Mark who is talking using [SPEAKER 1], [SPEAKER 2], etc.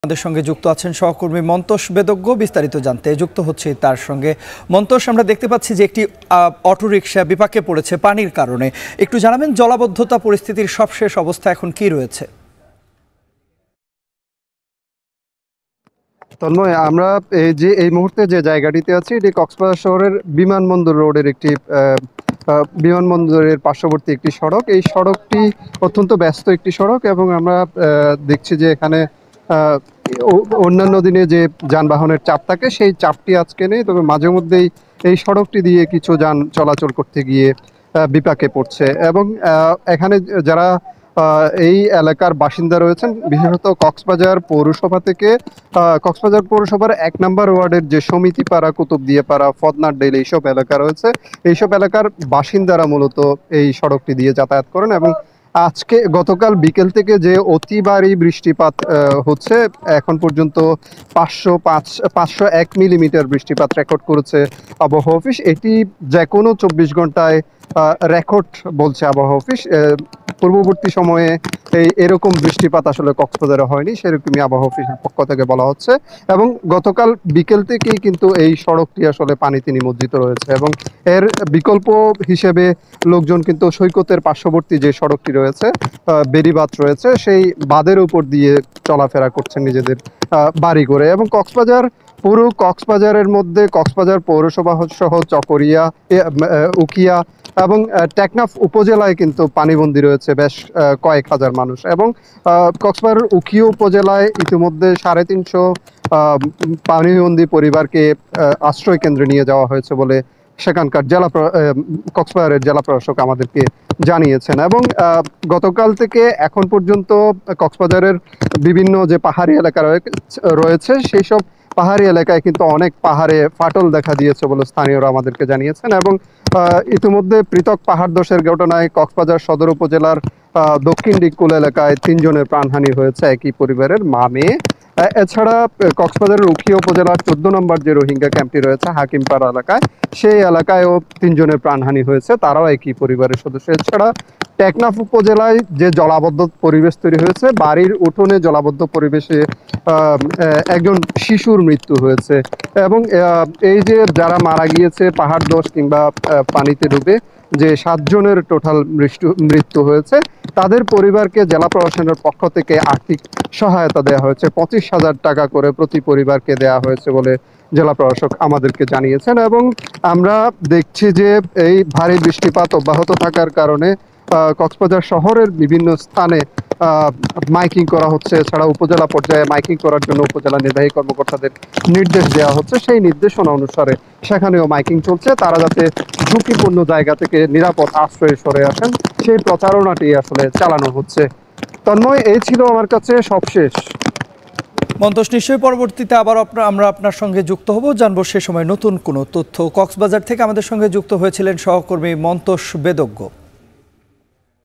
[SPEAKER 1] আমাদের সঙ্গে যুক্ত আছেন সহকর্মী মন্তোষ বেদজ্ঞ। বিস্তারিত জানতে যুক্ত হচ্ছে তার সঙ্গে। মন্তোষ, আমরা দেখতে পাচ্ছি যে একটি অটোরিকশা বিপাকে পড়েছে পানির কারণে। একটু জানাবেন জলাবদ্ধতা পরিস্থিতির সবশেষ অবস্থা এখন কি রয়েছে?
[SPEAKER 2] তন্ময়, আমরা এই মুহূর্তে যে জায়গাটিতে আছি এটি কক্সবাজার শহরের বিমানবন্দর রোডের একটি বিমানবন্দরের পার্শ্ববর্তী একটি সড়ক। এই সড়কটি অত্যন্ত ব্যস্ত একটি সড়ক এবং আমরা দেখছি যে এখানে অন্যান্য দিনে যে যানবাহনের চাপ থাকে সেই চাপটি আজকে নেই, তবে মাঝে মধ্যেই এই সড়কটি দিয়ে কিছু যান চলাচল করতে গিয়ে বিপাকে পড়ছে। এবং এখানে যারা এই এলাকার বাসিন্দা রয়েছেন, বিশেষত কক্সবাজার পৌরসভা থেকে কক্সবাজার পৌরসভার ১ নম্বর ওয়ার্ডের যে সমিতিপাড়া, কুতুবদিয়াপাড়া, ফদনারডেল এইসব এলাকা রয়েছে, এইসব এলাকার বাসিন্দারা মূলত এই সড়কটি দিয়ে যাতায়াত করেন। এবং গতকাল বিকেল থেকে যে অতি ভারী বৃষ্টিপাত হচ্ছে, এখন পর্যন্ত 501 মিলিমিটার বৃষ্টিপাত রেকর্ড করেছে আবহাওয়া অফিস। এটি যে কোনো ২৪ ঘন্টায় রেকর্ড বলছে আবহাওয়া অফিস। পূর্ববর্তী সময়ে এরকম বৃষ্টিপাত আসলে কক্সবাজারে হয়নি, সেরকমই আবহাওয়া অফিসের পক্ষ থেকে বলা হচ্ছে। এবং গতকাল বিকেল থেকেই কিন্তু এই সড়কটি আসলে পানিতে নিমজ্জিত রয়েছে এবং এর বিকল্প হিসেবে লোকজন কিন্তু সৈকতের পার্শ্ববর্তী যে সড়কটি রয়েছে, বেড়িবাঁধ রয়েছে, সেই বাঁধের উপর দিয়ে চলাফেরা করছেন নিজেদের বাড়ি করে। এবং পুরো কক্সবাজারের মধ্যে কক্সবাজার পৌরসভা সহ চকরিয়া, উখিয়া এবং টেকনাফ উপজেলায় কিন্তু পানিবন্দী রয়েছে বেশ কয়েক হাজার মানুষ। এবং কক্সবাজার উখিয়া উপজেলায় ইতিমধ্যে ৩৫০ পানিবন্দী পরিবারকে আশ্রয় কেন্দ্রে নিয়ে যাওয়া হয়েছে বলে সেখানকার কক্সবাজারের জেলা প্রশাসক আমাদেরকে জানিয়েছেন। এবং গতকাল থেকে এখন পর্যন্ত কক্সবাজারের বিভিন্ন যে পাহাড়ি এলাকা রয়েছে, সেই সব পাহাড়ি এলাকায় কিন্তু অনেক পাহাড়ে ফাটল দেখা দিয়েছে বলে স্থানীয়রা আমাদেরকে জানিয়েছেন। এবং ইতিমধ্যে পৃথক পাহাড় ধসের ঘটনায় কক্সবাজার সদর উপজেলার দক্ষিণ ডিগকুল এলাকায় ৩ জনের প্রাণহানি হয়েছে, একই পরিবারের মা মেয়ে। এছাড়া কক্সবাজারের উখিয়া উপজেলার ১৪ নম্বর যে রোহিঙ্গা ক্যাম্পটি রয়েছে হাকিমপাড়া এলাকায়, সেই এলাকায়ও ৩ জনের প্রাণহানি হয়েছে, তারাও একই পরিবারের সদস্য। এছাড়া টেকনাফ উপজেলায় যে জলাবদ্ধ পরিবেশ তৈরি হয়েছে, বাড়ির উঠোনে জলাবদ্ধ পরিবেশে একজন শিশুর মৃত্যু হয়েছে। এবং এই যে যারা মারা গিয়েছে পাহাড় ধস কিংবা পানিতে ডুবে, যে ৭ জনের টোটাল মৃত্যু হয়েছে, তাদের পরিবারকে জেলা প্রশাসনের পক্ষ থেকে আর্থিক সহায়তা দেওয়া হয়েছে। ২৫,০০০ টাকা করে প্রতি পরিবারকে দেওয়া হয়েছে বলে জেলা প্রশাসক আমাদেরকে জানিয়েছেন। এবং আমরা দেখছি যে এই ভারী বৃষ্টিপাত অব্যাহত থাকার কারণে কক্সবাজার শহরের বিভিন্ন স্থানে মাইকিং করা হচ্ছে। এছাড়া উপজেলা পর্যায়ে মাইকিং করার জন্য উপজেলা নির্বাহী কর্মকর্তাদের নির্দেশ দেওয়া হচ্ছে। সেই নির্দেশনা অনুসারে সেখানেও মাইকিং চলছে, তারা যাতে ঝুঁকিপূর্ণ জায়গা থেকে নিরাপদ আশ্রয়ে সরে আসেন, সেই প্রচারণাটি আসলে চালানো হচ্ছে। তন্ময়, এই ছিল আমার কাছে সবশেষ।
[SPEAKER 1] মন্তোষ, নিশ্চয়ই পরবর্তীতে আবার আমরা আপনার সঙ্গে যুক্ত হব, জানবো সে সময় নতুন কোনো তথ্য। কক্সবাজার থেকে আমাদের সঙ্গে যুক্ত হয়েছিলেন সহকর্মী মন্তোষ বেদজ্ঞ।